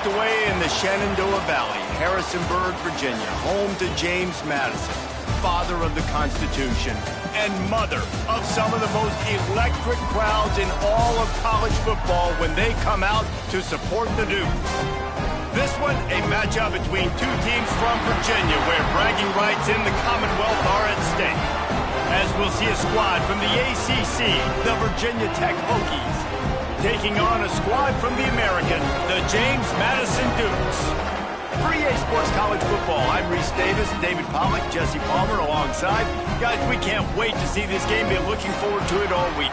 tucked away in the Shenandoah Valley, Harrisonburg, Virginia, home to James Madison, father of the Constitution and mother of some of the most electric crowds in all of college football when they come out to support the Dukes. This one, a matchup between two teams from Virginia where bragging rights in the Commonwealth are at stake. As we'll see a squad from the ACC, the Virginia Tech Hokies, taking on a squad from the American, the James Madison Dukes. For EA Sports College Football, I'm Reese Davis, David Pollack, Jesse Palmer alongside. Guys, we can't wait to see this game. Been looking forward to it all week.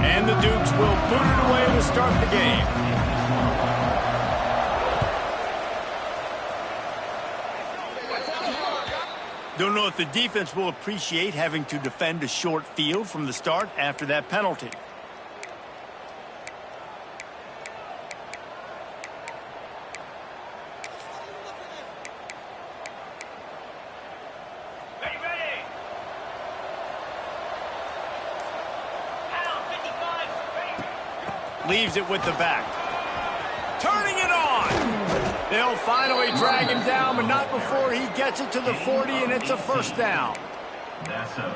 And the Dukes will put it away to start the game. Don't know if the defense will appreciate having to defend a short field from the start after that penalty. Leaves it with the back. Turning it on! They'll finally drag him down, but not before he gets it to the 40, and it's a first down.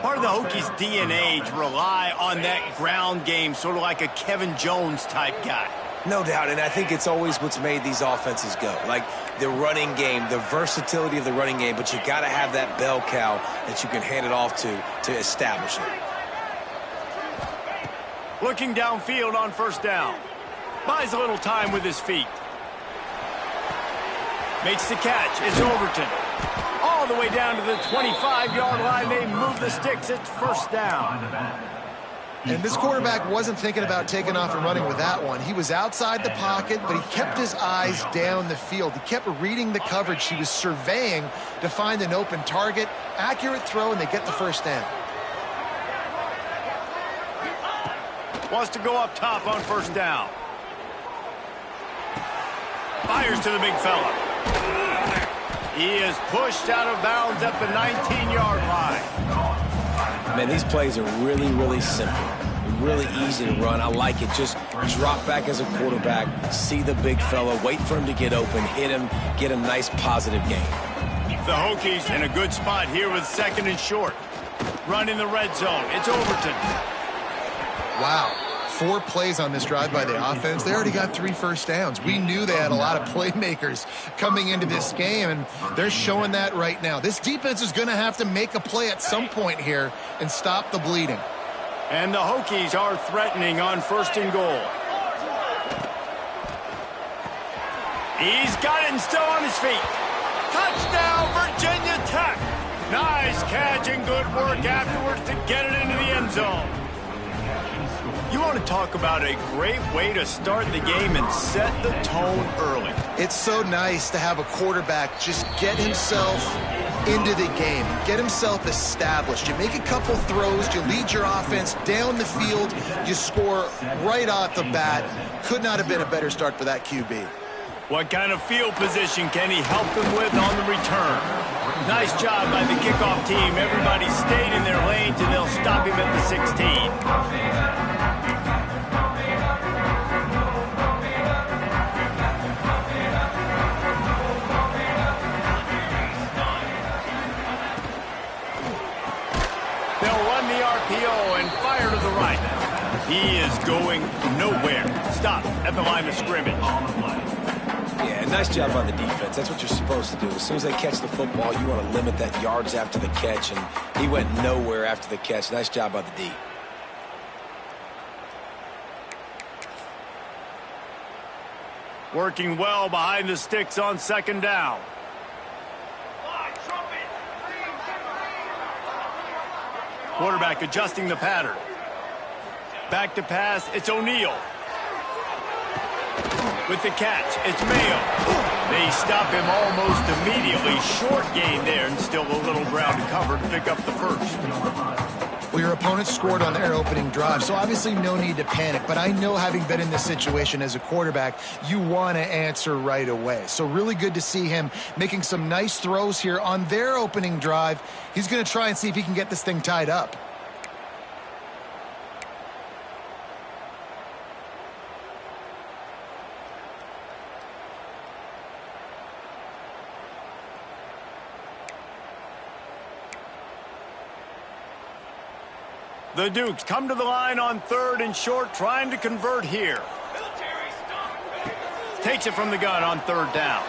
Part of the Hokies' DNA to rely on that ground game, sort of like a Kevin Jones type guy. No doubt, and I think it's always what's made these offenses go. Like the running game, the versatility of the running game, but you got to have that bell cow that you can hand it off to establish it. Looking downfield on first down. Buys a little time with his feet. Makes the catch. It's Overton. All the way down to the 25-yard line. They move the sticks. It's first down. And this quarterback wasn't thinking about taking off and running with that one. He was outside the pocket, but he kept his eyes down the field. He kept reading the coverage. He was surveying to find an open target. Accurate throw, and they get the first down. Wants to go up top on first down. Fires to the big fella. He is pushed out of bounds at the 19-yard line. Man, these plays are really, really simple. Really easy to run. I like it. Just drop back as a quarterback, see the big fella, wait for him to get open, hit him, get a nice positive gain. The Hokies in a good spot here with second and short. Run in the red zone. It's Overton. Wow. 4 plays on this drive by the offense. They already got 3 first downs. We knew they had a lot of playmakers coming into this game, and they're showing that right now. This defense is going to have to make a play at some point here and stop the bleeding. And the Hokies are threatening on first and goal. He's got it and still on his feet. Touchdown, Virginia Tech. Nice catch and good work afterwards to get it into the end zone. You want to talk about a great way to start the game and set the tone early. It's so nice to have a quarterback just get himself into the game, get himself established. You make a couple throws, you lead your offense down the field, you score right off the bat. Could not have been a better start for that QB. What kind of field position can he help them with on the return? Nice job by the kickoff team. Everybody stayed in their lanes, and they'll stop him at the 16. And fire to the right. He is going nowhere. Stop at the line of scrimmage. Yeah, nice job by the defense. That's what you're supposed to do. As soon as they catch the football, you want to limit that yards after the catch, and he went nowhere after the catch. Nice job by the D. Working well behind the sticks on second down. Quarterback adjusting the pattern. Back to pass, it's O'Neal. With the catch, it's Mayo. They stop him almost immediately. Short gain there, and still a little ground to cover to pick up the first. Well, Well, your opponent scored on their opening drive, so obviously no need to panic. But I know, having been in this situation as a quarterback, you want to answer right away. So really good to see him making some nice throws here on their opening drive. He's going to try and see if he can get this thing tied up. The Dukes come to the line on 3rd and short, trying to convert here. Takes it from the gun on 3rd down.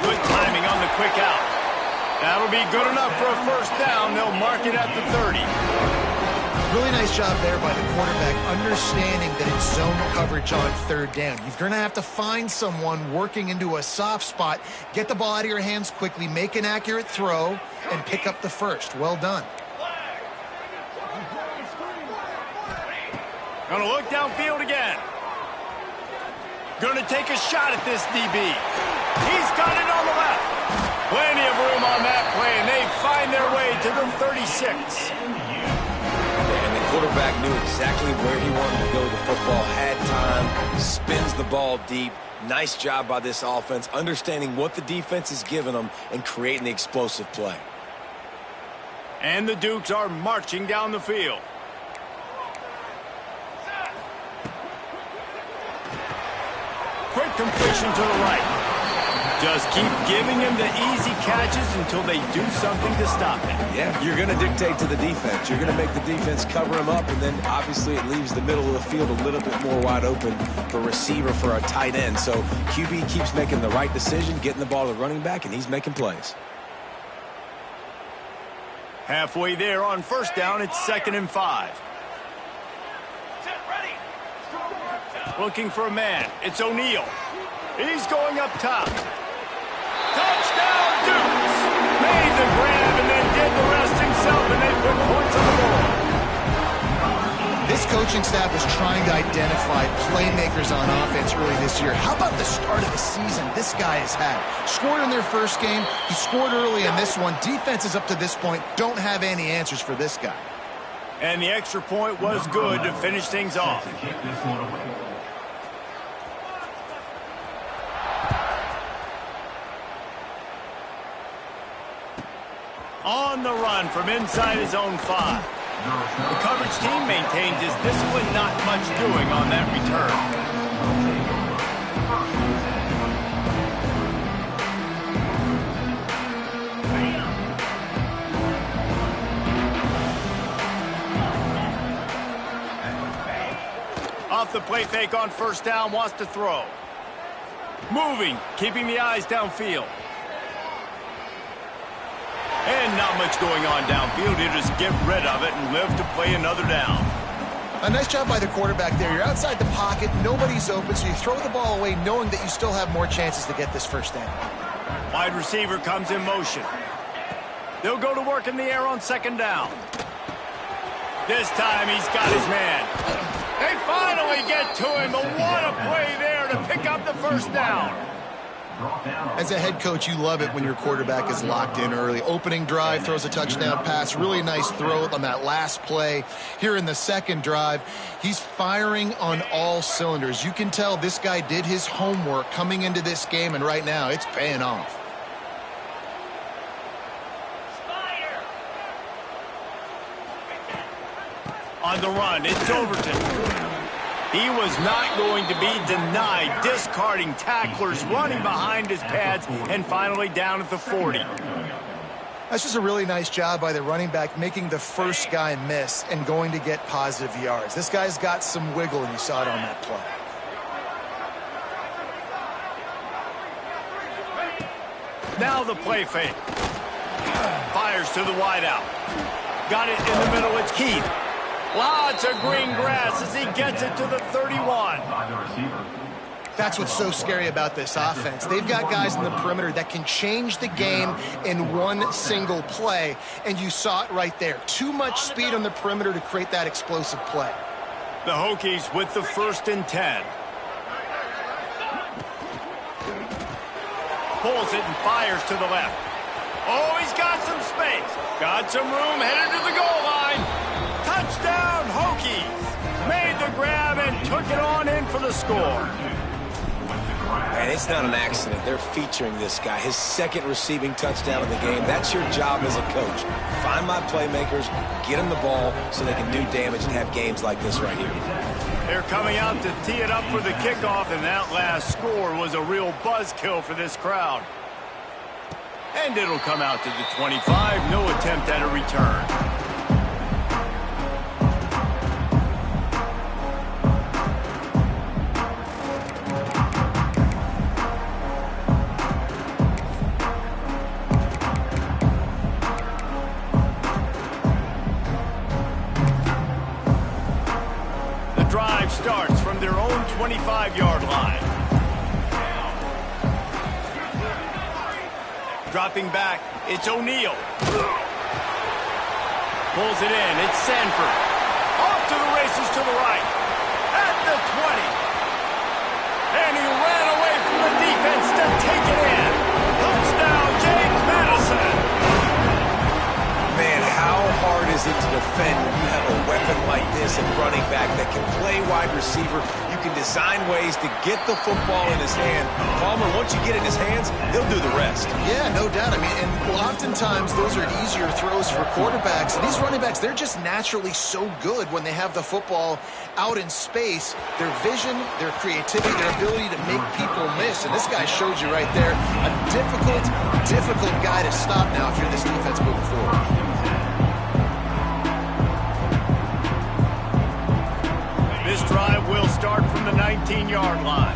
Good timing on the quick out. That'll be good enough for a first down. They'll mark it at the 30. Really nice job there by the quarterback, understanding that it's zone coverage on 3rd down. You're going to have to find someone working into a soft spot, get the ball out of your hands quickly, make an accurate throw, and pick up the first. Well done. Gonna look downfield again. Gonna take a shot at this DB. He's got it on the left. Plenty of room on that play, and they find their way to the 36. And the quarterback knew exactly where he wanted to go with the football, had time, spins the ball deep. Nice job by this offense, understanding what the defense is giving them and creating the explosive play. And the Dukes are marching down the field. Quick completion to the right. Just keep giving him the easy catches until they do something to stop it. Yeah, you're going to dictate to the defense. You're going to make the defense cover him up, and then obviously it leaves the middle of the field a little bit more wide open for receiver, for a tight end. So QB keeps making the right decision, getting the ball to the running back, and he's making plays. Halfway there on 1st down, it's 2nd and 5. Looking for a man. It's O'Neal. He's going up top. Touchdown, Dukes! Made the grab and then did the rest himself, and they put points on the board. This coaching staff was trying to identify playmakers on offense early this year. How about the start of the season this guy has had? Scored in their first game. He scored early in this one. Defenses up to this point don't have any answers for this guy. And the extra point was good to finish things off. On the run from inside his own 5. The coverage team maintains his discipline, not much doing on that return. Off the play fake on 1st down, wants to throw. Moving, keeping the eyes downfield. And not much going on downfield. You just get rid of it and live to play another down. A nice job by the quarterback there. You're outside the pocket, nobody's open, so you throw the ball away knowing that you still have more chances to get this first down. Wide receiver comes in motion. They'll go to work in the air on 2nd down. This time he's got his man. They finally get to him, but what a play there to pick up the first down. As a head coach, you love it when your quarterback is locked in early. Opening drive, throws a touchdown pass. Really nice throw on that last play. Here in the 2nd drive, he's firing on all cylinders. You can tell this guy did his homework coming into this game, and right now it's paying off. On the run, it's Overton. He was not going to be denied, discarding tacklers, running behind his pads, and finally down at the 40. That's just a really nice job by the running back, making the first guy miss and going to get positive yards. This guy's got some wiggle, and you saw it on that play. Now the play fake. Fires to the wideout. Got it in the middle, it's Keith. Lots of green grass as he gets it to the 31. That's what's so scary about this offense. They've got guys in the perimeter that can change the game in one single play, and you saw it right there. Too much speed on the perimeter to create that explosive play. The Hokies with the 1st and 10. Pulls it and fires to the left. Oh, he's got some space. Got some room, headed to the goal line. it on in for the score. And it's not an accident. They're featuring this guy. His second receiving touchdown of the game. That's your job as a coach. Find my playmakers, get them the ball so they can do damage and have games like this right here. They're coming out to tee it up for the kickoff, and that last score was a real buzzkill for this crowd. And it'll come out to the 25. No attempt at a return. Starts from their own 25-yard line. Dropping back, it's O'Neal. Pulls it in, it's Sanford. Off to the races to the right. At the 20. And he ran away from the defense to take it in. Touchdown, James Madison. Man, how hard is it to defend when you have a weapon like this and running back that can play wide receiver? You can design ways to get the football in his hand. Palmer, once you get it in his hands, he'll do the rest. Yeah, no doubt. I mean, and oftentimes those are easier throws for quarterbacks. And these running backs, they're just naturally so good when they have the football out in space. Their vision, their creativity, their ability to make people miss. And this guy showed you right there, a difficult guy to stop now if you're this defense moving forward. This drive will start from the 19-yard line.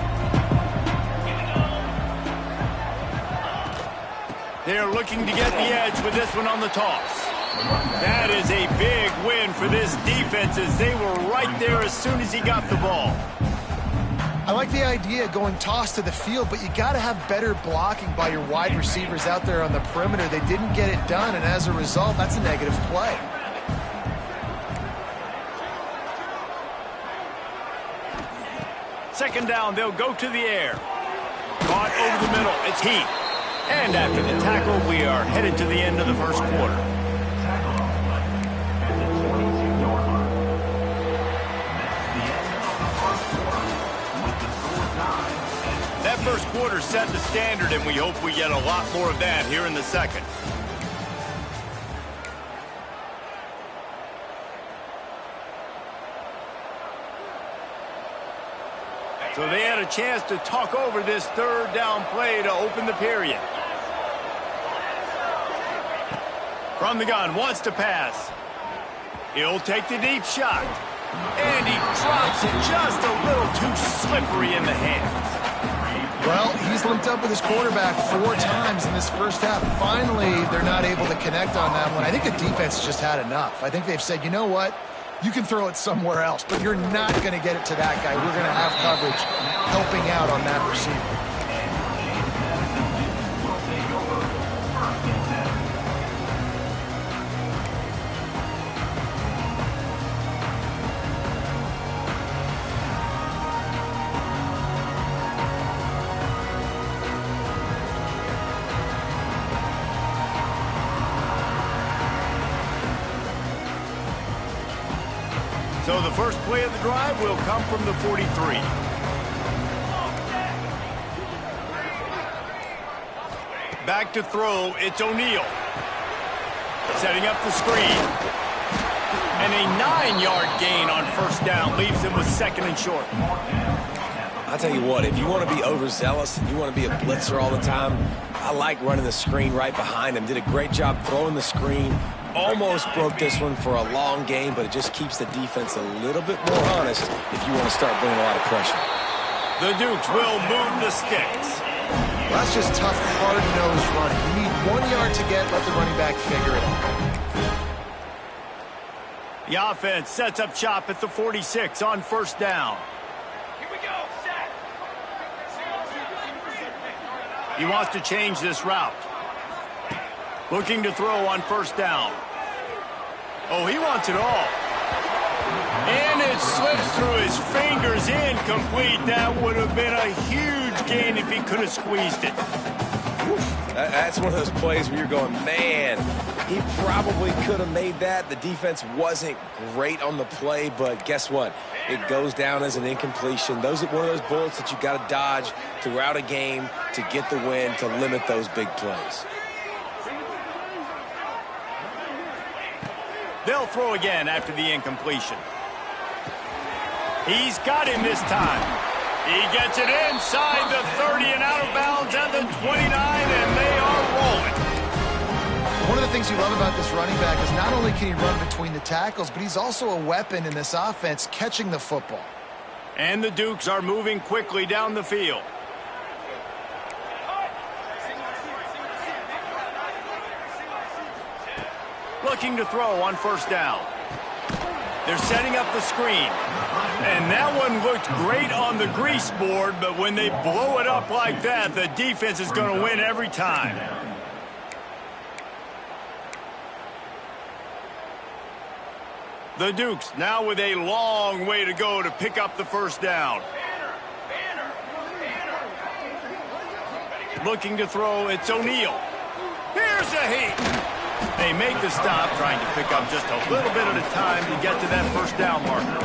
They're looking to get the edge with this one on the toss. That is a big win for this defense as they were right there as soon as he got the ball. I like the idea of going toss to the field, but you got to have better blocking by your wide receivers out there on the perimeter. They didn't get it done, and as a result, that's a negative play. Second down, they'll go to the air. Caught over the middle, it's Heath. And after the tackle, we are headed to the end of the first quarter. That first quarter set the standard, and we hope we get a lot more of that here in the second. So they had a chance to talk over this third down play to open the period. From the gun, wants to pass. He'll take the deep shot. And he drops it just a little too slippery in the hands. Well, he's linked up with his quarterback 4 times in this first half. Finally, they're not able to connect on that one. I think the defense just had enough. I think they've said, you know what? You can throw it somewhere else, but you're not going to get it to that guy. We're going to have coverage helping out on that receiver. So the first play of the drive will come from the 43. Back to throw, it's O'Neal. Setting up the screen. And a 9-yard gain on first down leaves him with second and short. I'll tell you what, if you want to be overzealous and you want to be a blitzer all the time, I like running the screen right behind him. Did a great job throwing the screen. Almost broke this one for a long game, but it just keeps the defense a little bit more honest if you want to start bringing a lot of pressure. The Dukes will move the sticks. Well, that's just tough, hard-nosed running. You need 1 yard to get, let the running back figure it out. The offense sets up shop at the 46 on first down. Here we go, set. He wants to change this route. Looking to throw on first down. Oh, he wants it all. And it slips through his fingers, incomplete. That would have been a huge gain if he could have squeezed it. That's one of those plays where you're going, man, he probably could have made that. The defense wasn't great on the play, but guess what? It goes down as an incompletion. Those are one of those bullets that you got to dodge throughout a game to get the win, to limit those big plays. They'll throw again after the incompletion. He's got him this time. He gets it inside the 30 and out of bounds at the 29, and they are rolling. One of the things you love about this running back is not only can he run between the tackles, but he's also a weapon in this offense catching the football. And the Dukes are moving quickly down the field. Looking to throw on first down. They're setting up the screen. And that one looked great on the grease board, but when they blow it up like that, the defense is going to win every time. The Dukes now with a long way to go to pick up the first down. Looking to throw, it's O'Neal. Here's a heat. They make the stop, trying to pick up just a little bit at a time to get to that first down marker.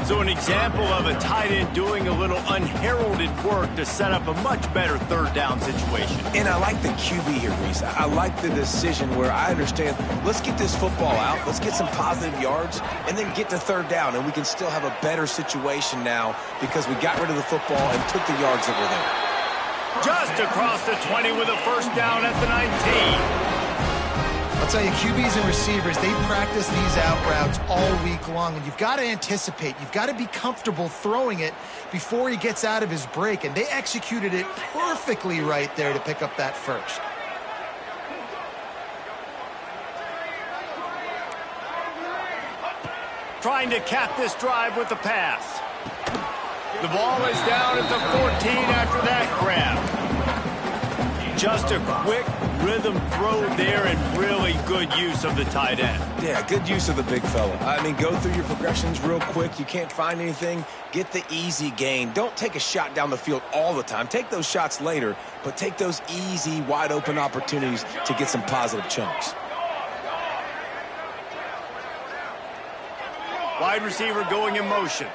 So an example of a tight end doing a little unheralded work to set up a much better third down situation. And I like the QB here, Reese. I like the decision where I understand, let's get this football out, let's get some positive yards, and then get to third down, and we can still have a better situation now because we got rid of the football and took the yards that were there. Just across the 20 with a first down at the 19. I'll tell you, QBs and receivers, they practice these out routes all week long, and you've got to anticipate. You've got to be comfortable throwing it before he gets out of his break, and they executed it perfectly right there to pick up that first. Trying to cap this drive with the pass. The ball is down at the 14 after that grab. Just a quick rhythm throw there and really good use of the tight end. Yeah, good use of the big fella. I mean, go through your progressions real quick. You can't find anything. Get the easy gain. Don't take a shot down the field all the time. Take those shots later, but take those easy, wide-open opportunities to get some positive chunks. Wide receiver going in motion.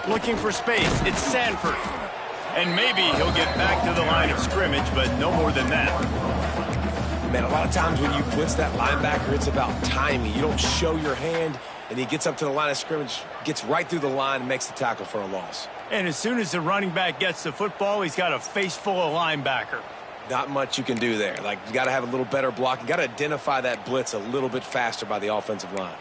Looking for space, it's Sanford. And maybe he'll get back to the line of scrimmage, but no more than that. Man, a lot of times when you blitz that linebacker, it's about timing. You don't show your hand, and he gets up to the line of scrimmage, gets right through the line, and makes the tackle for a loss. And as soon as the running back gets the football, he's got a face full of linebacker. Not much you can do there. Like, you got to have a little better block. You got to identify that blitz a little bit faster by the offensive line.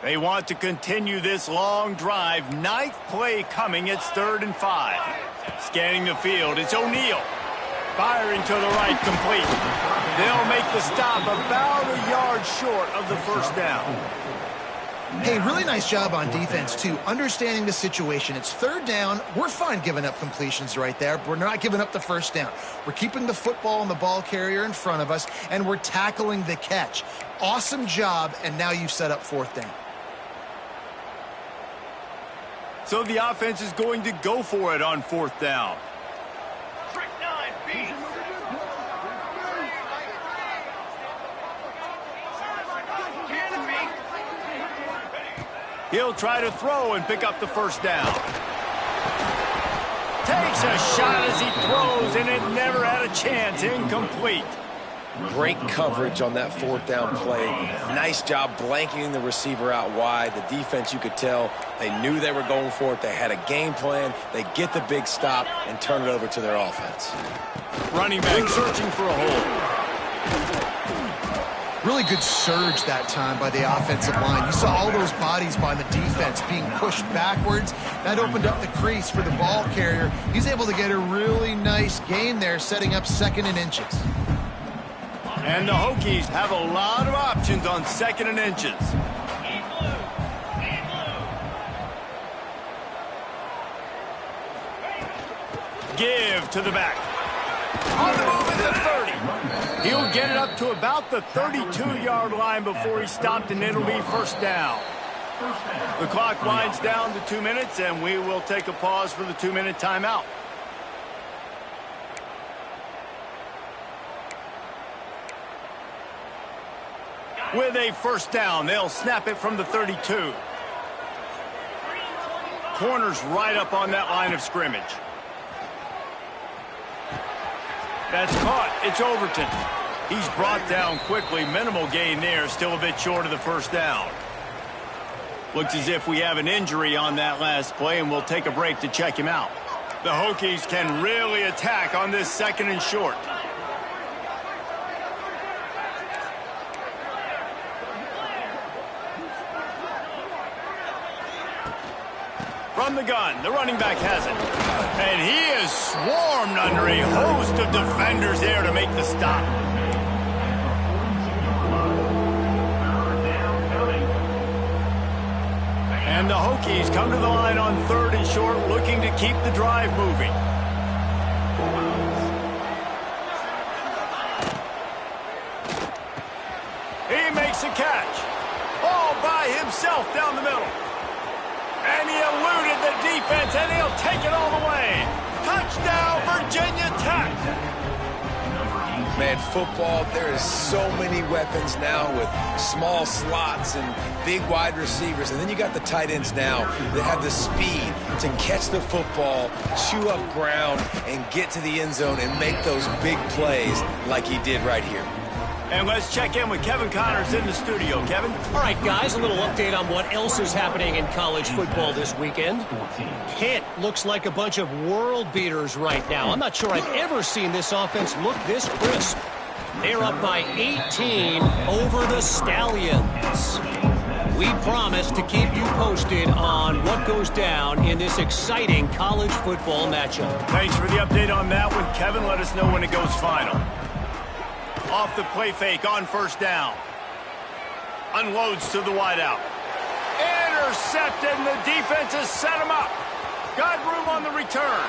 They want to continue this long drive. Ninth play coming. It's 3rd and 5. Scanning the field. It's O'Neal. Firing to the right, complete. They'll make the stop about a yard short of the first down. Hey, really nice job on defense, too. Understanding the situation. It's 3rd down. We're fine giving up completions right there, but we're not giving up the first down. We're keeping the football and the ball carrier in front of us, and we're tackling the catch. Awesome job, and now you've set up 4th down. So the offense is going to go for it on 4th down. Trick 9, beat. He'll try to throw and pick up the first down. Takes a shot as he throws, and it never had a chance. Incomplete. Great coverage on that 4th down play. Nice job blanketing the receiver out wide. The defense, you could tell, they knew they were going for it. They had a game plan. They get the big stop and turn it over to their offense. Running back searching for a hole. Really good surge that time by the offensive line. You saw all those bodies by the defense being pushed backwards. That opened up the crease for the ball carrier. He's able to get a really nice gain there, setting up 2nd and inches. And the Hokies have a lot of options on 2nd and inches. Give to the back. On the move at the 30. He'll get it up to about the 32-yard line before he's stopped, and it'll be first down. The clock winds down to 2 minutes, and we will take a pause for the 2-minute timeout. With a first down, they'll snap it from the 32. Corner's right up on that line of scrimmage. That's caught. It's Overton. He's brought down quickly. Minimal gain there. Still a bit short of the first down. Looks as if we have an injury on that last play, and we'll take a break to check him out. The Hokies can really attack on this 2nd and short. From the gun, the running back has it. And he is swarmed under a host of defenders there to make the stop. And the Hokies come to the line on 3rd and short, looking to keep the drive moving. He makes a catch. All by himself down the middle. And he eluded the defense, and he'll take it all the way. Touchdown, Virginia Tech. Man, football, there is so many weapons now with small slots and big wide receivers. And then you got the tight ends now that have the speed to catch the football, chew up ground, and get to the end zone and make those big plays like he did right here. And let's check in with Kevin Connors in the studio. Kevin? All right, guys, a little update on what else is happening in college football this weekend. Pitt looks like a bunch of world beaters right now. I'm not sure I've ever seen this offense look this crisp. They're up by 18 over the Stallions. We promise to keep you posted on what goes down in this exciting college football matchup. Thanks for the update on that one, Kevin. Let us know when it goes final. Off the play fake on first down. Unloads to the wideout. Intercepted, and the defense has set him up. Got room on the return.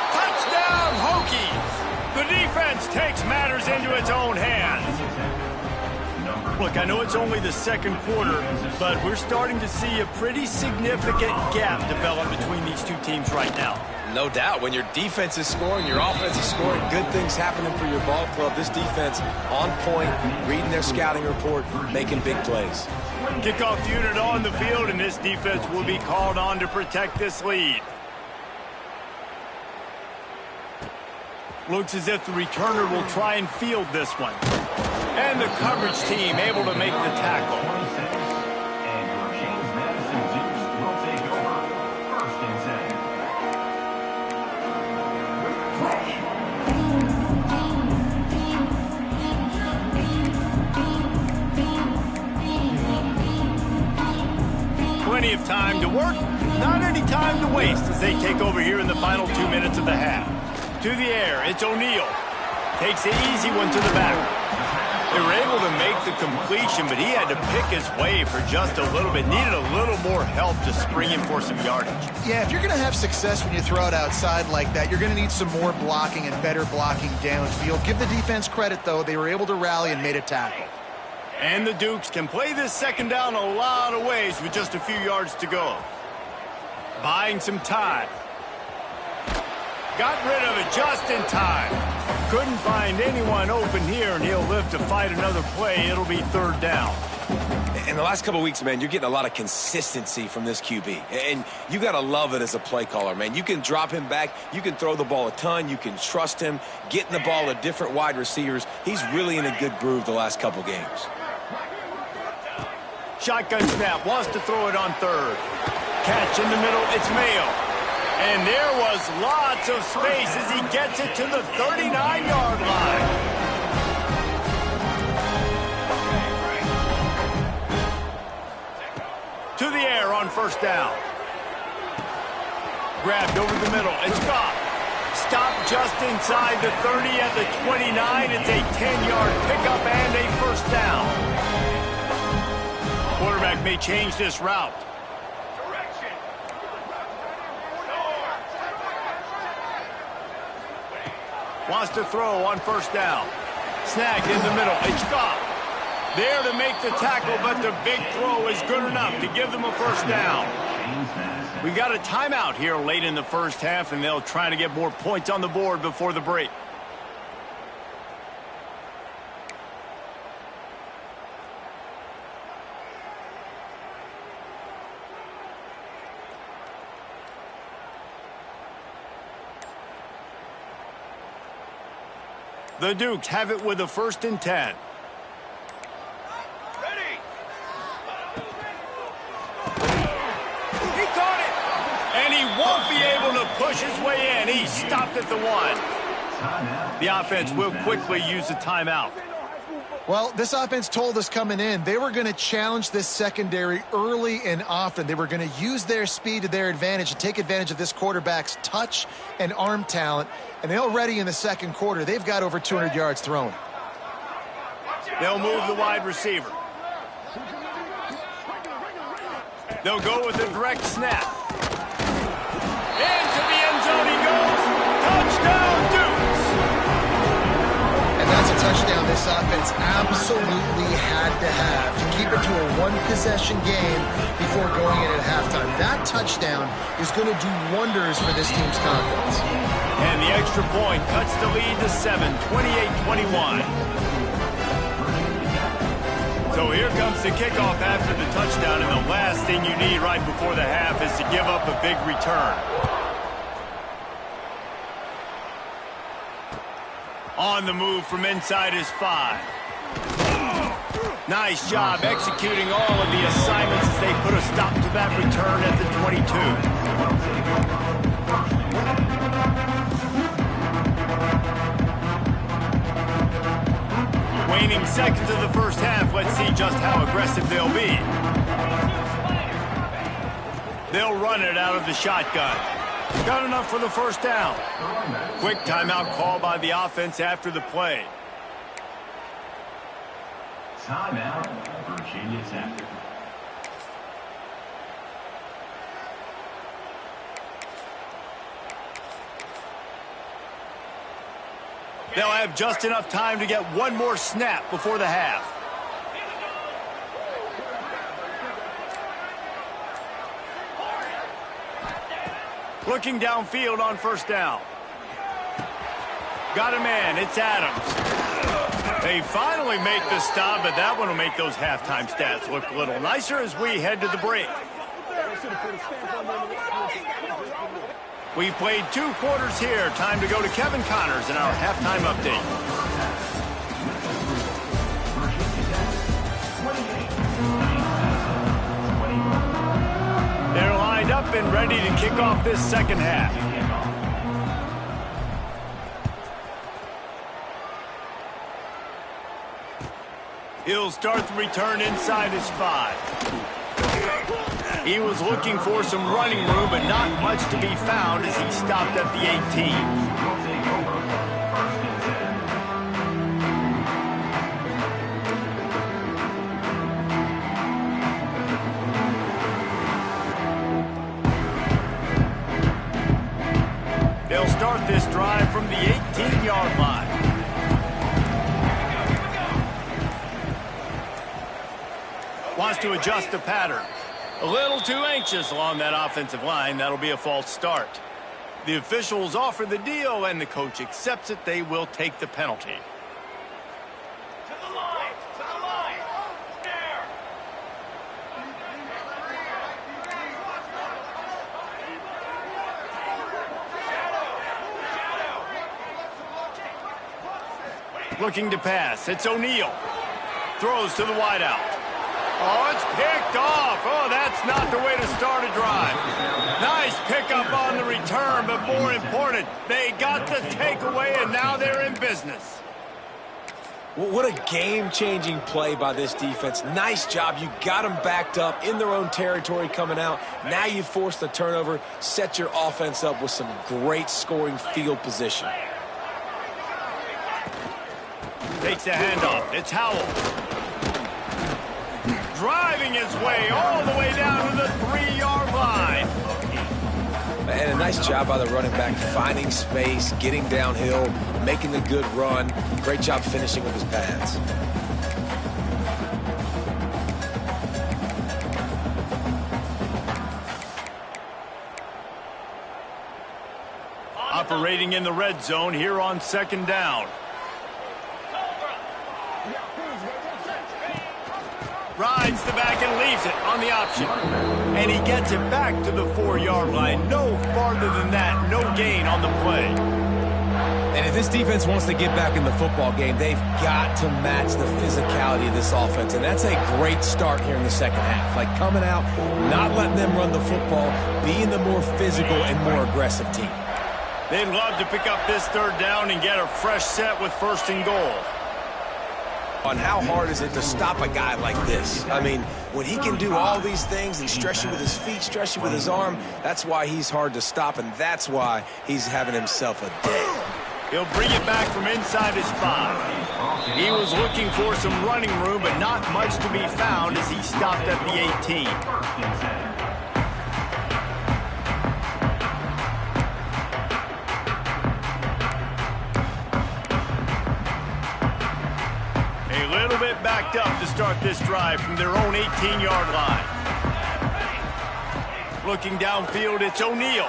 Touchdown, Hokies. The defense takes matters into its own hands. Look, I know it's only the 2nd quarter, but we're starting to see a pretty significant gap develop between these two teams right now. No doubt. When your defense is scoring, your offense is scoring, good things happening for your ball club. This defense on point, reading their scouting report, making big plays. Kickoff unit on the field, and this defense will be called on to protect this lead. Looks as if the returner will try and field this one. And the coverage team able to make the tackle. Plenty of time to work, not any time to waste as they take over here in the final 2 minutes of the half. To the air, it's O'Neal. Takes the easy one to the back. They were able to make the completion, but he had to pick his way for just a little bit. Needed a little more help to spring him for some yardage. Yeah, if you're going to have success when you throw it outside like that, you're going to need some more blocking and better blocking downfield. Give the defense credit, though. They were able to rally and made a tackle. And the Dukes can play this 2nd down a lot of ways with just a few yards to go. Buying some time. Got rid of it just in time. Couldn't find anyone open here, and he'll live to fight another play. It'll be 3rd down. In the last couple of weeks, man, you're getting a lot of consistency from this QB. And you got to love it as a play caller, man. You can drop him back. You can throw the ball a ton. You can trust him. Getting the ball to different wide receivers. He's really in a good groove the last couple games. Shotgun snap, wants to throw it on 3rd. Catch in the middle, it's Mayo. And there was lots of space as he gets it to the 39-yard line. To the air on first down. Grabbed over the middle, it's Goff. Stopped just inside the 30 at the 29. It's a 10-yard pickup and a first down. Quarterback may change this route. Wants to throw on first down. Snagged in the middle. It's Goff. There to make the tackle, but the big throw is good enough to give them a first down. We got a timeout here late in the first half, and they'll try to get more points on the board before the break. The Dukes have it with a 1st and 10. Ready. He caught it! And he won't be able to push his way in. He stopped at the 1. The offense will quickly use the timeout. Well, this offense told us coming in they were going to challenge this secondary early and often. They were going to use their speed to their advantage and take advantage of this quarterback's touch and arm talent. And already in the second quarter, they've got over 200 yards thrown. They'll move the wide receiver. They'll go with a direct snap. Into the end zone he goes. Touchdown, Dukes! And that's a touchdown this offense absolutely had to have to keep it to a one-possession game before going in at halftime. That touchdown is going to do wonders for this team's confidence. And the extra point cuts the lead to 7, 28-21. So here comes the kickoff after the touchdown, and the last thing you need right before the half is to give up a big return. On the move from inside his 5. Nice job executing all of the assignments as they put a stop to that return at the 22. Waning seconds of the first half. Let's see just how aggressive they'll be. They'll run it out of the shotgun. Got enough for the first down. Quick timeout call by the offense after the play. Timeout, Virginia Tech. They'll have just enough time to get one more snap before the half. Looking downfield on first down. Got a man, it's Adams. They finally make the stop, but that one will make those halftime stats look a little nicer as we head to the break. We've played 2 quarters here. Time to go to Kevin Connors in our halftime update. They're lined up and ready to kick off this second half. He'll start the return inside his 5. He was looking for some running room, but not much to be found as he stopped at the 18. They'll start this drive from the 18-yard line. Wants to adjust the pattern. A little too anxious along that offensive line. That'll be a false start. The officials offer the deal, and the coach accepts it. They will take the penalty. To the line. To the line. There. Looking to pass. It's O'Neal. Throws to the wideout. Oh, it's picked off. Oh, that's not the way to start a drive. Nice pickup on the return, but more important, they got the takeaway, and now they're in business. Well, what a game-changing play by this defense. Nice job. You got them backed up in their own territory coming out. Now you force the turnover, set your offense up with some great scoring field position. Takes the handoff. It's Howell. Driving his way all the way down to the 3-yard line. And a nice job by the running back, finding space, getting downhill, making a good run. Great job finishing with his pads. Operating in the red zone here on second down. Rides the back and leaves it on the option. And he gets it back to the 4-yard line. No farther than that. No gain on the play. And if this defense wants to get back in the football game, they've got to match the physicality of this offense. And that's a great start here in the second half. Like coming out, not letting them run the football, being the more physical and more aggressive team. They'd love to pick up this third down and get a fresh set with first and goal. On how hard is it to stop a guy like this? I mean, when he can do all these things and stress you with his feet, stress you with his arm, that's why he's hard to stop, and that's why he's having himself a day. He'll bring it back from inside his 5. He was looking for some running room, but not much to be found as he stopped at the 18. A little bit backed up to start this drive from their own 18-yard line. Looking downfield, it's O'Neal.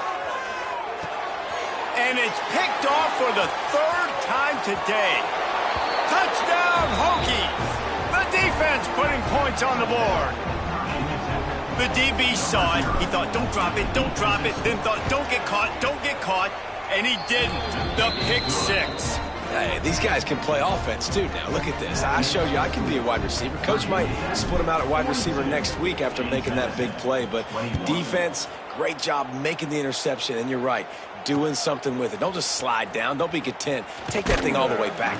And it's picked off for the third time today. Touchdown, Hokies! The defense putting points on the board. The DB saw it. He thought, don't drop it, don't drop it. Then thought, don't get caught. And he didn't. The pick 6. Hey, these guys can play offense, too, now. Look at this. I showed you I can be a wide receiver. Coach might split him out at wide receiver next week after making that big play. But defense, great job making the interception. And you're right, doing something with it. Don't just slide down. Don't be content. Take that thing all the way back.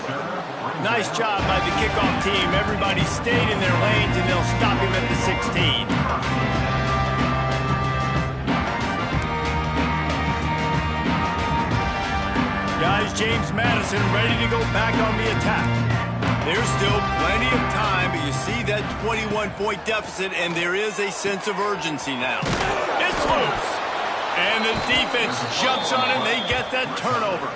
Nice job by the kickoff team. Everybody stayed in their lanes, and they'll stop him at the 16. Guys, James Madison ready to go back on the attack. There's still plenty of time, but you see that 21-point deficit, and there is a sense of urgency now. It's loose. And the defense jumps on it, and they get that turnover.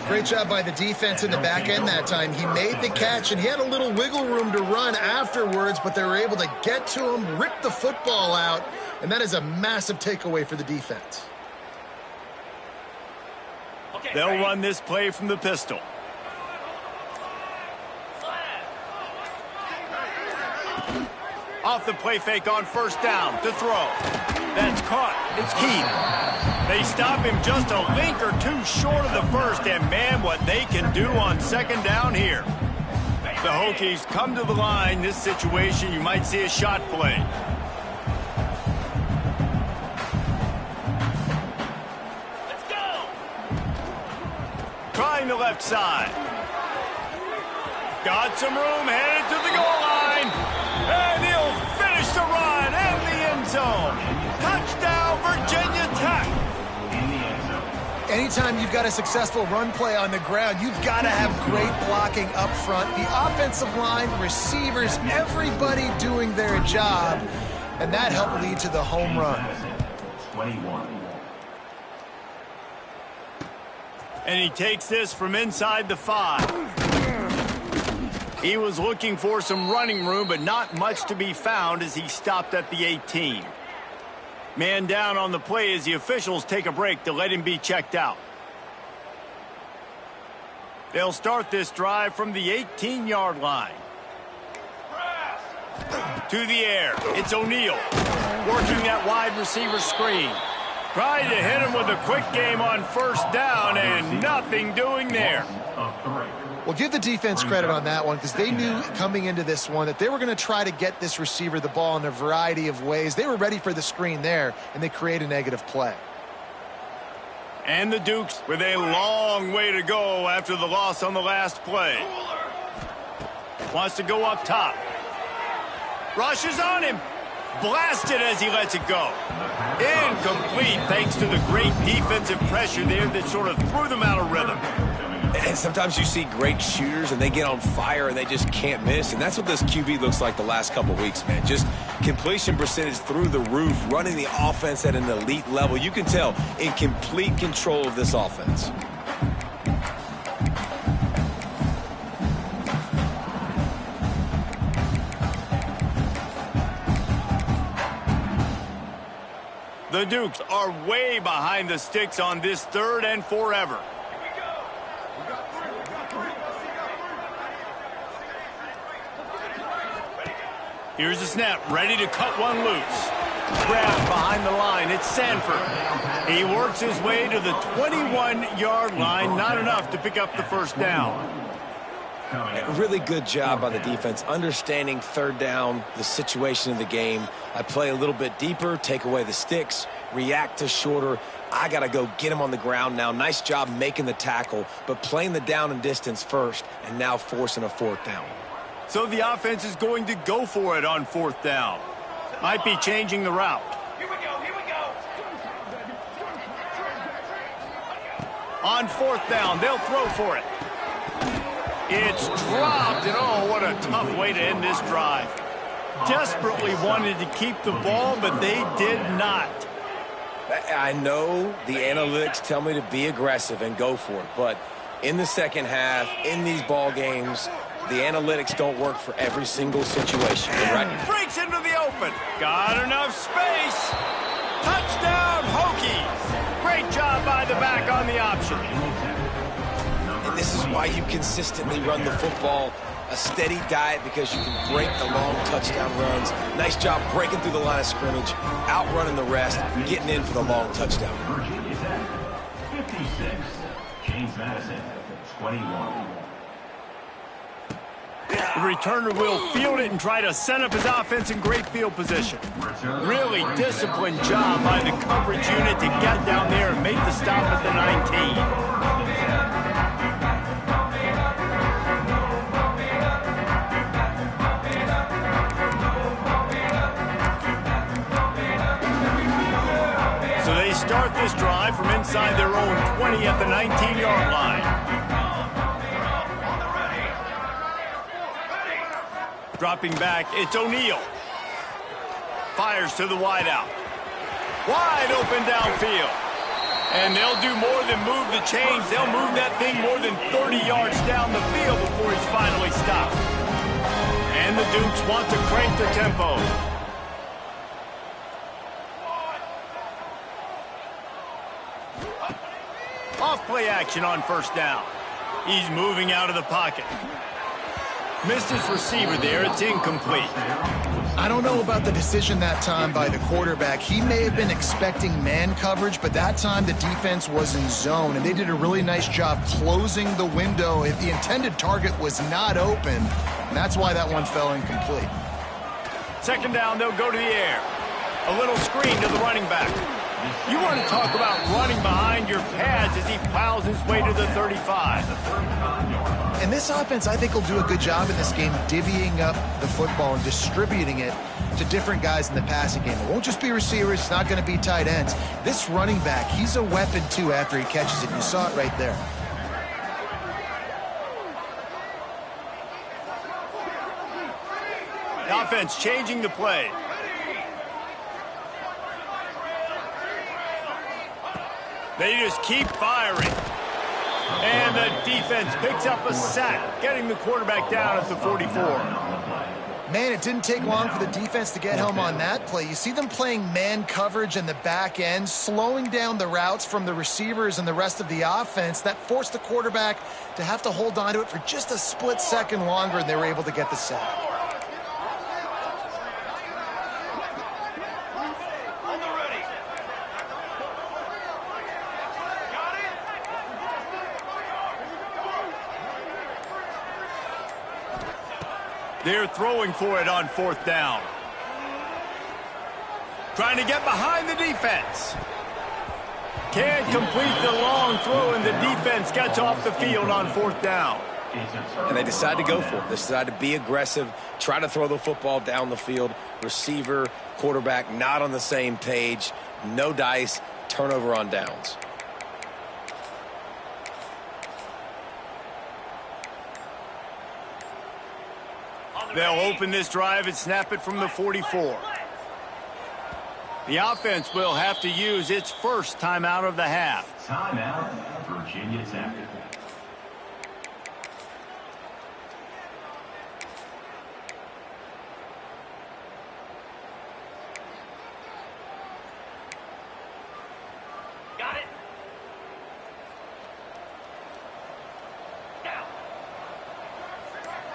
Great job by the defense in the back end that time. He made the catch, and he had a little wiggle room to run afterwards, but they were able to get to him, rip the football out, and that is a massive takeaway for the defense. They'll run this play from the pistol. Off the play fake on first down to throw. That's caught. It's Keith. They stop him just a link or two short of the first, and man, what they can do on second down here. The Hokies come to the line. This situation, you might see a shot play. Trying the left side. Got some room, headed to the goal line. And he'll finish the run in the end zone. Touchdown, Virginia Tech. Anytime you've got a successful run play on the ground, you've got to have great blocking up front. The offensive line, receivers, everybody doing their job. And that helped lead to the home run. 21. And he takes this from inside the 5. He was looking for some running room, but not much to be found as he stopped at the 18. Man down on the play as the officials take a break to let him be checked out. They'll start this drive from the 18-yard line. To the air, it's O'Neal working that wide receiver screen. Trying to hit him with a quick game on first down, and nothing doing there. Well, give the defense credit on that one, because they knew coming into this one that they were going to try to get this receiver the ball in a variety of ways. They were ready for the screen there, and they create a negative play. And the Dukes with a long way to go after the loss on the last play. Wants to go up top. Rushes on him. Blasted as he lets it go. Incomplete thanks to the great defensive pressure there that sort of threw them out of rhythm. And sometimes you see great shooters and they get on fire and they just can't miss. And that's what this QB looks like the last couple weeks, man. Just completion percentage through the roof, running the offense at an elite level. You can tell in complete control of this offense. The Dukes are way behind the sticks on this 3rd and forever. Here's the snap, ready to cut one loose. Grabbed behind the line, it's Sanford. He works his way to the 21-yard line, not enough to pick up the first down. A really good job by the defense, understanding 3rd down, the situation of the game. I play a little bit deeper, take away the sticks, react to shorter. I got to go get him on the ground now. Nice job making the tackle, but playing the down and distance first, and now forcing a 4th down. So the offense is going to go for it on 4th down. Might be changing the route. Here we go, here we go. On 4th down, they'll throw for it. It's dropped, and oh, what a tough way to end this drive. Desperately wanted to keep the ball, but they did not. I know the analytics tell me to be aggressive and go for it, but in the second half, in these ball games, the analytics don't work for every single situation. And breaks into the open. Got enough space. Touchdown, Hokies. Great job by the back on the option. And this is why you consistently run the football, a steady diet, because you can break the long touchdown runs. Nice job breaking through the line of scrimmage, outrunning the rest, getting in for the long touchdown. Virginia Tech, 56. James Madison, 21. The returner will field it and try to set up his offense in great field position. Really disciplined job by the coverage unit to get down there and make the stop at the 19. So they start this drive from inside their own 20 at the 19-yard line. Dropping back, it's O'Neal. Fires to the wideout. Wide open downfield. And they'll do more than move the chains. They'll move that thing more than 30 yards down the field before he's finally stopped. And the Dukes want to crank the tempo. Off play action on 1st down. He's moving out of the pocket. Missed his receiver there. It's incomplete. I don't know about the decision that time by the quarterback. He may have been expecting man coverage, but that time the defense was in zone, and they did a really nice job closing the window if the intended target was not open. And that's why that one fell incomplete. 2nd down, they'll go to the air. A little screen to the running back. You want to talk about running behind your pads as he plows his way to the 35. And this offense, I think, will do a good job in this game divvying up the football and distributing it to different guys in the passing game. It won't just be receivers. It's not going to be tight ends. This running back, he's a weapon, too, after he catches it. You saw it right there. The offense changing the play. They just keep firing. And the defense picks up a sack, getting the quarterback down at the 44. Man, it didn't take long for the defense to get home on that play. You see them playing man coverage in the back end, slowing down the routes from the receivers and the rest of the offense. That forced the quarterback to have to hold on to it for just a split second longer, and they were able to get the sack. They're throwing for it on 4th down. Trying to get behind the defense. Can't complete the long throw, and the defense gets off the field on 4th down. And they decide to go for it. They decide to be aggressive, try to throw the football down the field. Receiver, quarterback, not on the same page. No dice, turnover on downs. They'll open this drive and snap it from the 44. The offense will have to use its first timeout of the half. Timeout, Virginia Tech.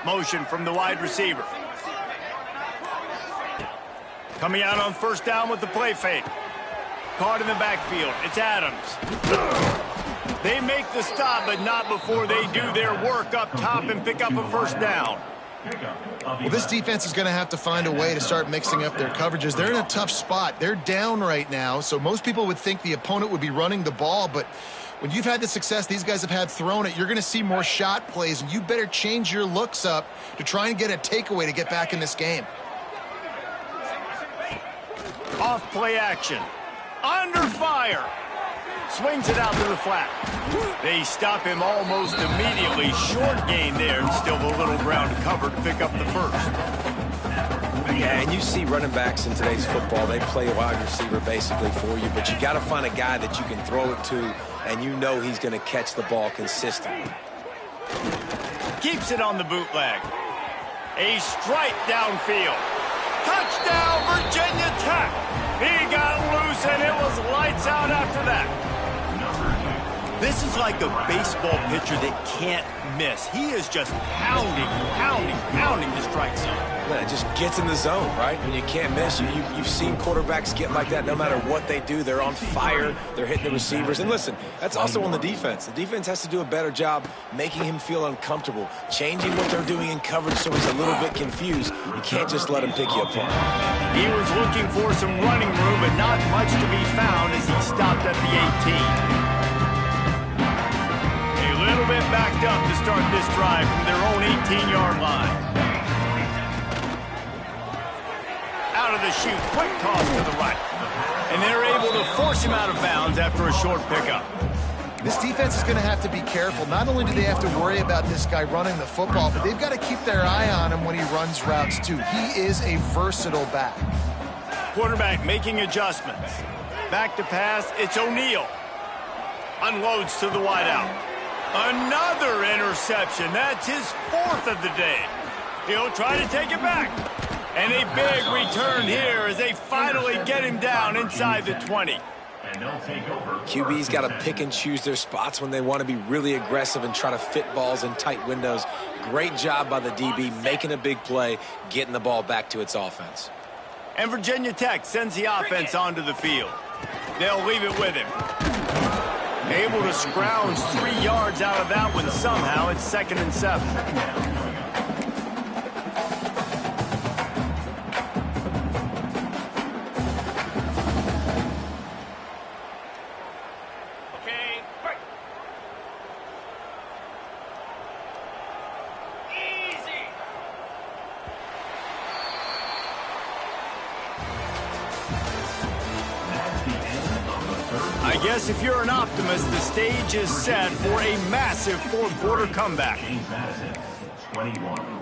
Motion from the wide receiver. Coming out on first down with the play fake. Caught in the backfield. It's Adams. They make the stop, but not before they do their work up top and pick up a first down. Well, this defense is going to have to find a way to start mixing up their coverages. They're in a tough spot. They're down right now, so most people would think the opponent would be running the ball, but when you've had the success these guys have had throwing it, you're going to see more shot plays, and you better change your looks up to try and get a takeaway to get back in this game. Off play action. Under fire. Swings it out to the flat. They stop him almost immediately. Short gain there, and still a little ground to cover to pick up the first. Yeah, and you see running backs in today's football, they play a wide receiver basically for you, but you got to find a guy that you can throw it to, and you know he's going to catch the ball consistently. Keeps it on the bootleg. A strike downfield. Touchdown, Virginia Tech. He got loose, and it was lights out after that. This is like a baseball pitcher that can't miss. He is just pounding the strike zone. Man, it just gets in the zone, right? When you can't miss, you've seen quarterbacks get like that no matter what they do. They're on fire. They're hitting the receivers. And listen, that's also on the defense. The defense has to do a better job making him feel uncomfortable, changing what they're doing in coverage so he's a little bit confused. You can't just let him pick you apart. He was looking for some running room, but not much to be found as he stopped at the 18. A little bit backed up to start this drive from their own 18-yard line. Out of the chute, quick toss to the right. And they're able to force him out of bounds after a short pickup. This defense is going to have to be careful. Not only do they have to worry about this guy running the football, but they've got to keep their eye on him when he runs routes too. He is a versatile back. Quarterback making adjustments. Back to pass, it's O'Neal. Unloads to the wideout. Another interception. That's his fourth of the day. He'll try to take it back. And a big return here as they finally get him down inside the 20. And they'll take over. QB's got to pick and choose their spots when they want to be really aggressive and try to fit balls in tight windows. Great job by the DB making a big play, getting the ball back to its offense. And Virginia Tech sends the offense onto the field. They'll leave it with him. Able to scrounge 3 yards out of that one somehow. It's 2nd and 7. Okay, break. Easy. I guess if you're an optimist, the stage is set for a massive fourth-quarter comeback. James Madison, 21.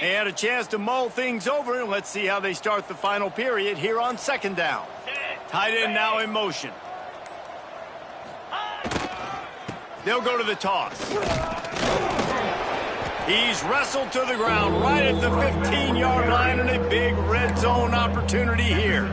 They had a chance to mull things over, and let's see how they start the final period here on 2nd down. Tight end now in motion. They'll go to the toss. He's wrestled to the ground right at the 15-yard line, and a big red zone opportunity here.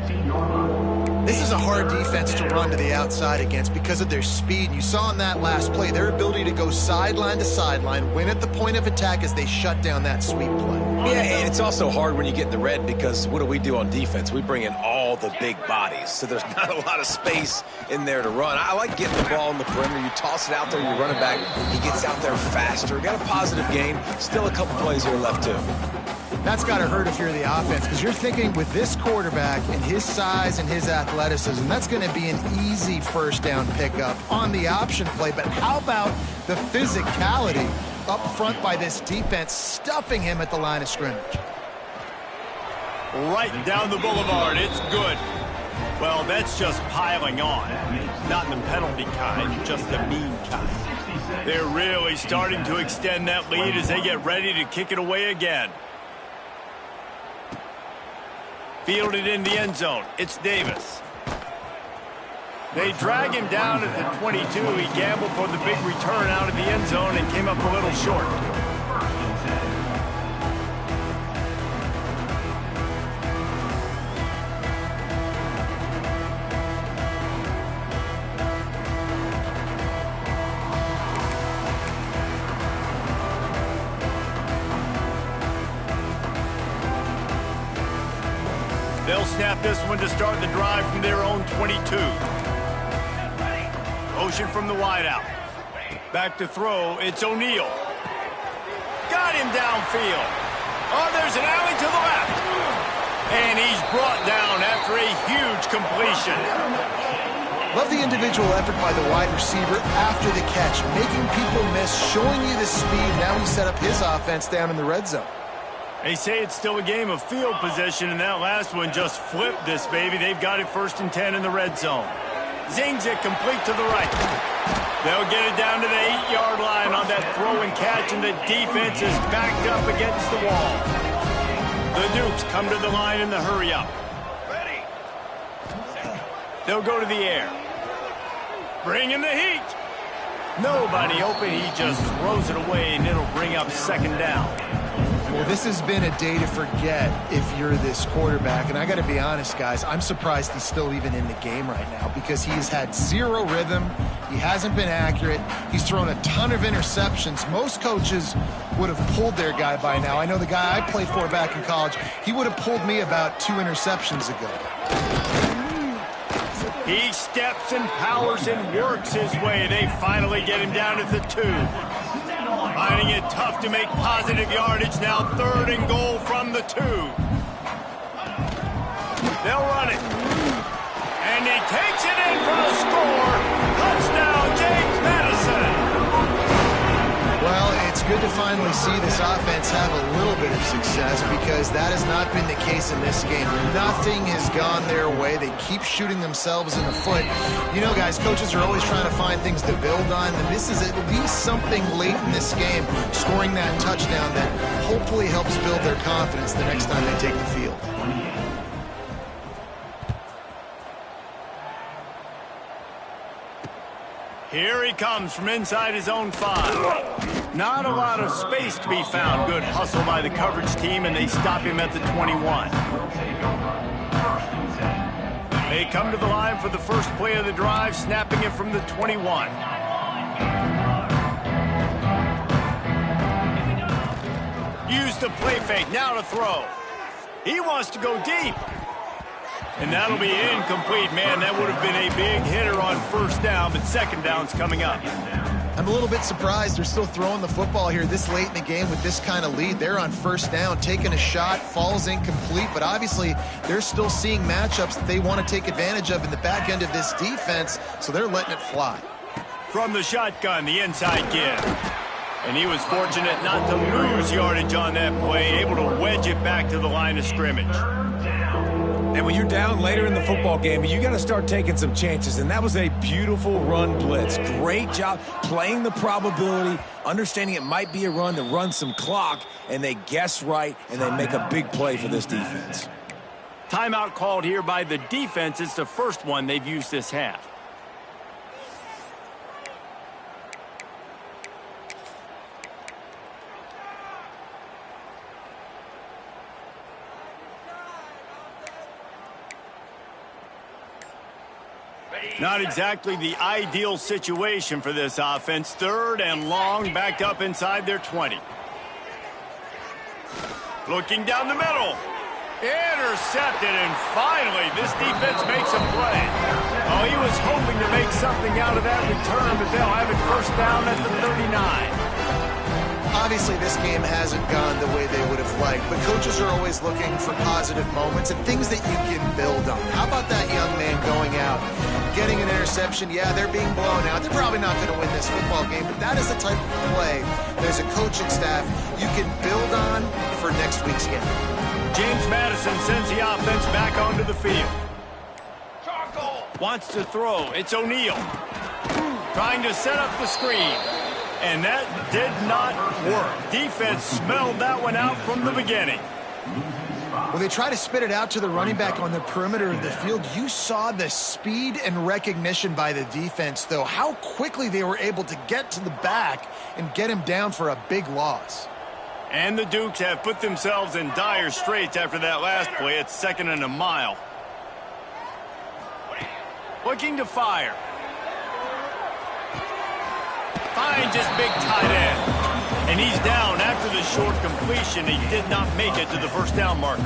This is a hard defense to run to the outside against because of their speed. You saw in that last play their ability to go sideline to sideline, win at the point of attack as they shut down that sweep play. Yeah, and it's also hard when you get in the red because what do on defense? We bring in all the big bodies, so there's not a lot of space in there to run. I like getting the ball in the perimeter. You toss it out there, you run it back. He gets out there faster. Got a positive gain. Still a couple plays here left, too. That's got to hurt if you're the offense because you're thinking with this quarterback and his size and his athleticism, that's going to be an easy first down pickup on the option play. But how about the physicality up front by this defense, stuffing him at the line of scrimmage? Right down the boulevard. It's good. Well, that's just piling on. Not the penalty kind, just the mean kind. They're really starting to extend that lead as they get ready to kick it away again. Fielded in the end zone. It's Davis. They drag him down at the 22. He gambled for the big return out of the end zone and came up a little short. They'll snap this one to start the drive from their own 22. Motion from the wideout. Back to throw. It's O'Neal. Got him downfield. Oh, there's an alley to the left. And he's brought down after a huge completion. Love the individual effort by the wide receiver after the catch, making people miss, showing you the speed. Now he set up his offense down in the red zone. They say it's still a game of field position, and that last one just flipped this baby. They've got it 1st and 10 in the red zone. Zings it complete to the right. They'll get it down to the 8-yard line on that throw and catch, and the defense is backed up against the wall. The Dukes come to the line in the hurry-up. They'll go to the air. Bring in the heat. Nobody open. He just throws it away, and it'll bring up 2nd down. Well, this has been a day to forget if you're this quarterback. And I got to be honest, guys, I'm surprised he's still even in the game right now because he has had 0 rhythm. He hasn't been accurate. He's thrown a ton of interceptions. Most coaches would have pulled their guy by now. I know the guy I played for back in college, he would have pulled me about 2 interceptions ago. He steps and powers and works his way. They finally get him down at the 2. Finding it tough to make positive yardage now. 3rd and goal from the 2. They'll run it. And he takes it in for the score. Touchdown, James Madison. Well, it's good to finally see this offense have a little bit of success because that has not been the case in this game. Nothing has gone their way. They keep shooting themselves in the foot. You know, guys, coaches are always trying to find things to build on, and this is at least something late in this game, scoring that touchdown that hopefully helps build their confidence the next time they take the field. Here he comes from inside his own 5. Not a lot of space to be found. Good hustle by the coverage team, and they stop him at the 21. They come to the line for the first play of the drive, snapping it from the 21. Use the play fake, now to throw. He wants to go deep. And that'll be incomplete. Man, that would have been a big hitter on 1st down, but 2nd down's coming up. I'm a little bit surprised they're still throwing the football here this late in the game with this kind of lead. They're on 1st down, taking a shot, falls incomplete, but obviously they're still seeing matchups that they want to take advantage of in the back end of this defense, so they're letting it fly. From the shotgun, the inside give. And he was fortunate not to lose yardage on that play, able to wedge it back to the line of scrimmage. And when you're down later in the football game, you got to start taking some chances. And that was a beautiful run blitz. Great job playing the probability, understanding it might be a run to run some clock, and they guess right, and they make a big play for this defense. Timeout called here by the defense. It's the first one they've used this half. Not exactly the ideal situation for this offense. 3rd and long, backed up inside their 20. Looking down the middle. Intercepted, and finally this defense makes a play. Oh, he was hoping to make something out of that return, but they'll have it 1st down at the 39. Obviously, this game hasn't gone the way they would have liked, but coaches are always looking for positive moments and things that you can build on. How about that young man going out, getting an interception? Yeah, they're being blown out. They're probably not going to win this football game, but that is the type of play there's a coaching staff you can build on for next week's game. James Madison sends the offense back onto the field. Wants to throw. It's O'Neal. Trying to set up the screen. And that did not work. Defense smelled that one out from the beginning. Well, they try to spit it out to the running back on the perimeter of the field. You saw the speed and recognition by the defense, though. How quickly they were able to get to the back and get him down for a big loss. And the Dukes have put themselves in dire straits after that last play. It's 2nd and a mile. Looking to fire. Finds his big tight end. And he's down after the short completion. He did not make it to the first down marker.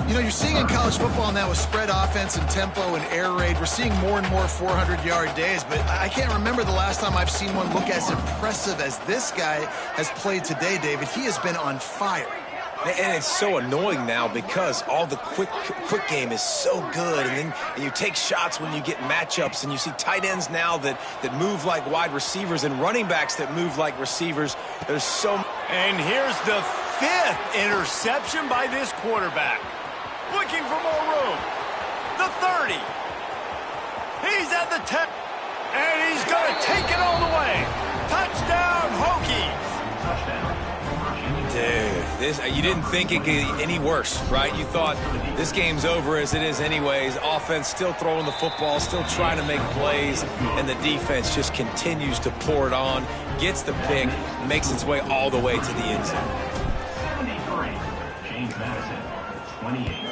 You know, you're seeing in college football now with spread offense and tempo and air raid, we're seeing more and more 400-yard days, but I can't remember the last time I've seen one look as impressive as this guy has played today, David. He has been on fire. And it's so annoying now because all the quick game is so good, and then you take shots when you get matchups, and you see tight ends now that move like wide receivers and running backs that move like receivers. There's so. And here's the 5th interception by this quarterback. Looking for more room. The 30. He's at the 10. And he's going to take it all the way. Touchdown, Hokies. Dude, you didn't think it could get any worse, right? You thought this game's over as it is anyways. Offense still throwing the football, still trying to make plays, and the defense just continues to pour it on, gets the pick, makes its way all the way to the end zone. 73, James Madison, 28.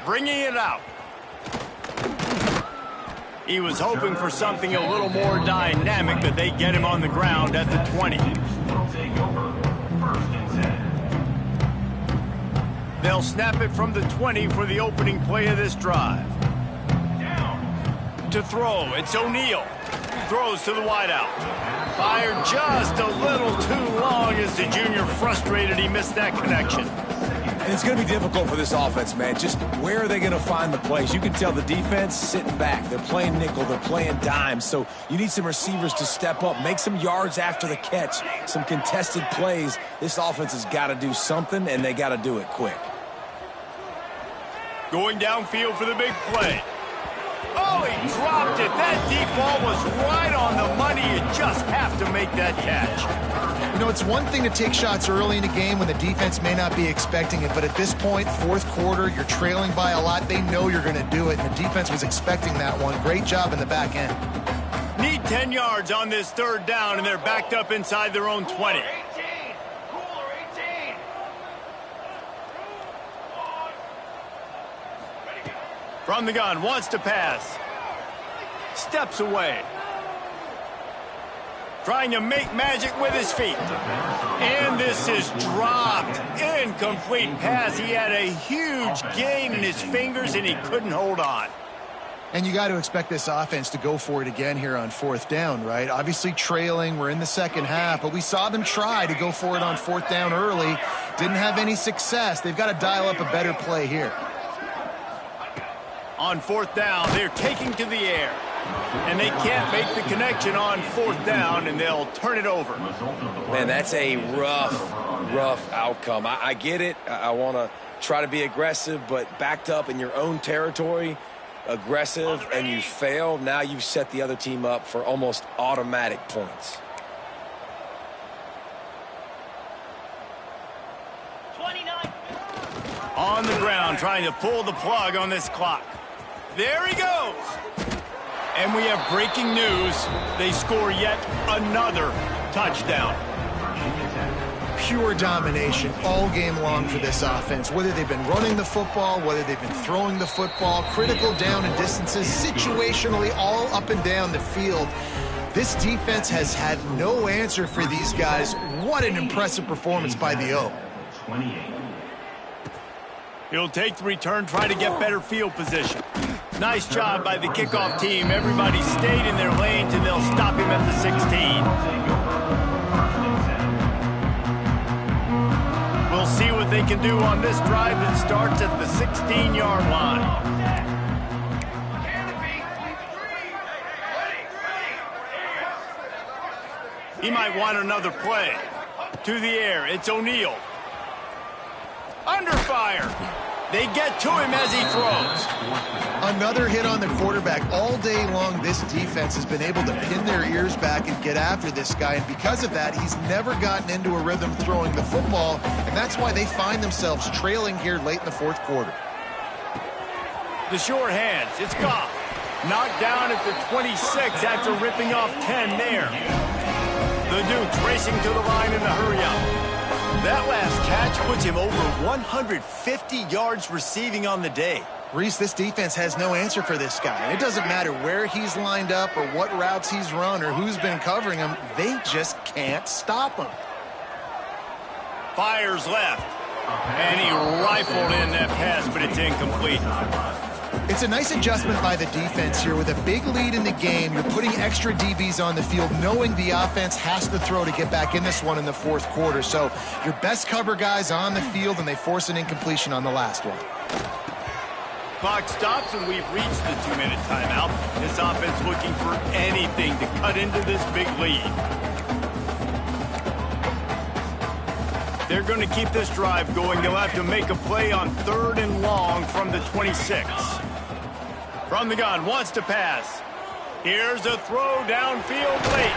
Bringing it out. He was hoping for something a little more dynamic, but they get him on the ground at the 20. Will take over. First and 10. They'll snap it from the 20 for the opening play of this drive. Down. To throw, it's O'Neal. Throws to the wideout. Fired just a little too long as the junior frustrated he missed that connection. And it's going to be difficult for this offense, man. Just where are they going to find the plays? You can tell the defense sitting back. They're playing nickel. They're playing dime. So you need some receivers to step up, make some yards after the catch, some contested plays. This offense has got to do something, and they got to do it quick. Going downfield for the big play. Oh, he dropped it. That deep ball was right on the money. You just have to make that catch. You know, it's one thing to take shots early in the game when the defense may not be expecting it, but at this point, fourth quarter, you're trailing by a lot. They know you're going to do it, and the defense was expecting that one. Great job in the back end. Need 10 yards on this third down, and they're backed up inside their own 20. 18. Cooler 18. From the gun, wants to pass. Steps away. Trying to make magic with his feet. And this is dropped. Incomplete pass. He had a huge gain in his fingers, and he couldn't hold on. And you got to expect this offense to go for it again here on fourth down, right? Obviously trailing. We're in the second half, but we saw them try to go for it on fourth down early. Didn't have any success. They've got to dial up a better play here. On fourth down, they're taking to the air. And they can't make the connection on fourth down, and they'll turn it over. Man, that's a rough outcome. I get it. I want to try to be aggressive, but backed up in your own territory, aggressive, and you fail. Now you've set the other team up for almost automatic points. 29. On the ground, trying to pull the plug on this clock. There he goes. And we have breaking news. They score yet another touchdown. Pure domination all game long for this offense. Whether they've been running the football, whether they've been throwing the football, critical down and distances, situationally all up and down the field. This defense has had no answer for these guys. What an impressive performance by the O. 28. He'll take the return, try to get better field position. Nice job by the kickoff team. Everybody stayed in their lanes, and they'll stop him at the 16. We'll see what they can do on this drive that starts at the 16-yard line. He might want another play. To the air, it's O'Neal. Under fire. They get to him as he throws. Another hit on the quarterback. All day long, this defense has been able to pin their ears back and get after this guy, and because of that, he's never gotten into a rhythm throwing the football, and that's why they find themselves trailing here late in the fourth quarter. The short hands, it's Goff. Knocked down at the 26 after ripping off 10 there. The Dukes racing to the line in a hurry-up. That last catch puts him over 150 yards receiving on the day. Reese, this defense has no answer for this guy. And it doesn't matter where he's lined up or what routes he's run or who's been covering him. They just can't stop him. Fires left. And he rifled in that pass, but it's incomplete. It's a nice adjustment by the defense here. With a big lead in the game, you're putting extra DBs on the field, knowing the offense has to throw to get back in this one in the fourth quarter. So your best cover guys on the field, and they force an incompletion on the last one. Clock stops, and we've reached the 2-minute timeout. This offense looking for anything to cut into this big lead. They're going to keep this drive going. They'll have to make a play on 3rd and long from the 26. From the gun, wants to pass. Here's a throw downfield late.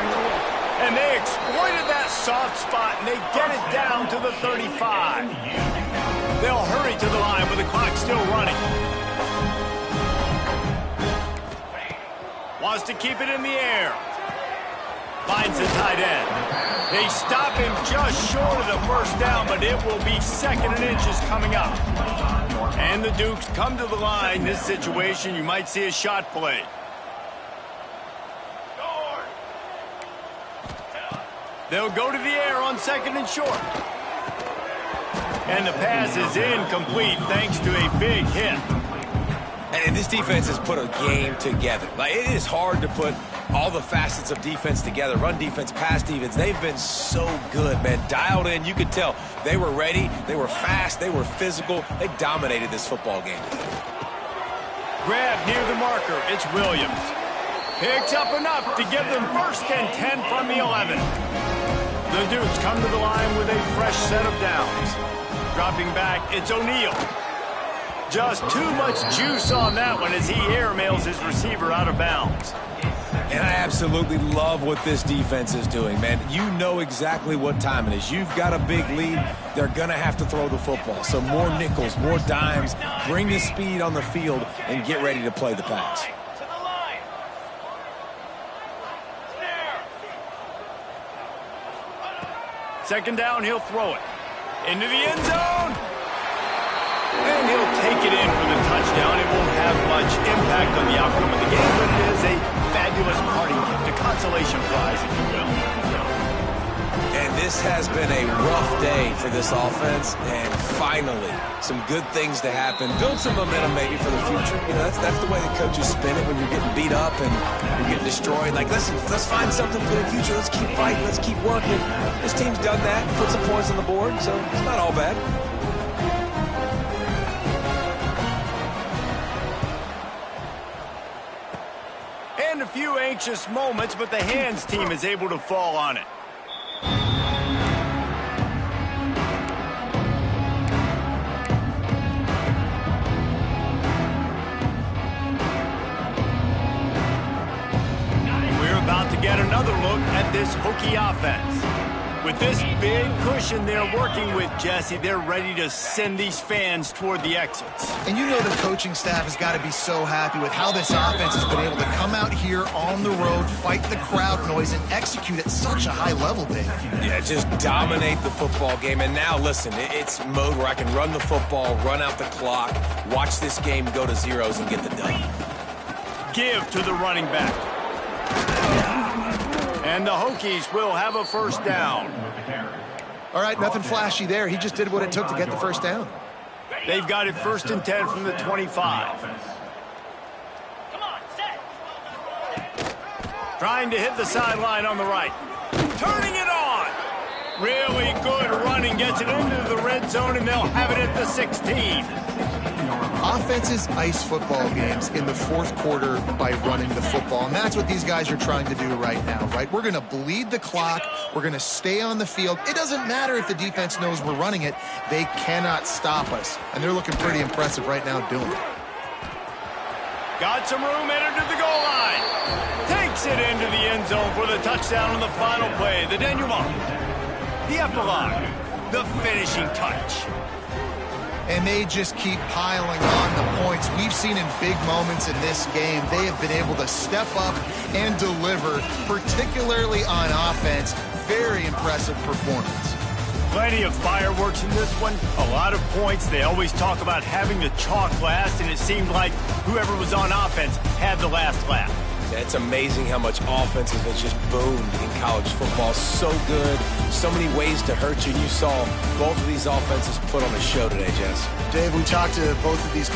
And they exploited that soft spot, and they get it down to the 35. They'll hurry to the line with the clock still running. Wants to keep it in the air. Finds the tight end. They stop him just short of the first down, but it will be 2nd and inches coming up. And the Dukes come to the line. This situation, you might see a shot play. They'll go to the air on 2nd and short. And the pass is incomplete thanks to a big hit. And this defense has put a game together. Like, it is hard to put all the facets of defense together. Run defense, pass defense. They've been so good, man. Dialed in. You could tell they were ready. They were fast. They were physical. They dominated this football game today. Grab near the marker. It's Williams. Picks up enough to give them 1st and 10 from the 11. The Dukes come to the line with a fresh set of downs. Dropping back, it's O'Neal. Just too much juice on that one as he airmails his receiver out of bounds. And I absolutely love what this defense is doing, man. You know exactly what time it is. You've got a big lead. They're going to have to throw the football. So more nickels, more dimes, bring the speed on the field, and get ready to play the pass. To the line. Snare. 2nd down, he'll throw it. Into the end zone. And he'll take it in for the touchdown. It won't have much impact on the outcome of the game, but it is a fabulous parting gift, a consolation prize, if you will. And this has been a rough day for this offense, and finally, some good things to happen. Build some momentum maybe for the future. You know, that's the way the coaches spin it when you're getting beat up and you're getting destroyed. Like, listen, let's find something for the future. Let's keep fighting. Let's keep working. This team's done that, put some points on the board, so it's not all bad. And a few anxious moments, but the hands team is able to fall on it. We're about to get another look at this Hokie offense. With this big cushion they're working with, Jesse, they're ready to send these fans toward the exits. And you know the coaching staff has got to be so happy with how this offense has been able to come out here on the road, fight the crowd noise, and execute at such a high level, Dave. Yeah, just dominate the football game. And now, listen, it's mode where I can run the football, run out the clock, watch this game go to zeros and get the dub. Give to the running back. And the Hokies will have a 1st down. All right, nothing flashy there. He just did what it took to get the 1st down. They've got it 1st and 10 from the 25. Come on, set. Trying to hit the sideline on the right. Turning it on. Really good running. Gets it into the red zone, and they'll have it at the 16. Offenses ice football games in the 4th quarter by running the football, and that's what these guys are trying to do right now, right? We're going to bleed the clock. We're going to stay on the field. It doesn't matter if the defense knows we're running it. They cannot stop us, and they're looking pretty impressive right now doing it. Got some room, entered to the goal line. Takes it into the end zone for the touchdown on the final play. The denouement, the epilogue, the finishing touch. And they just keep piling on the points. We've seen in big moments in this game, they have been able to step up and deliver, particularly on offense. Very impressive performance. Plenty of fireworks in this one, a lot of points. They always talk about having the chalk last, and it seemed like whoever was on offense had the last laugh. Yeah, it's amazing how much offense has just boomed in college football. So good, so many ways to hurt you. You saw both of these offenses put on a show today, Jess. Dave, we talked to both of these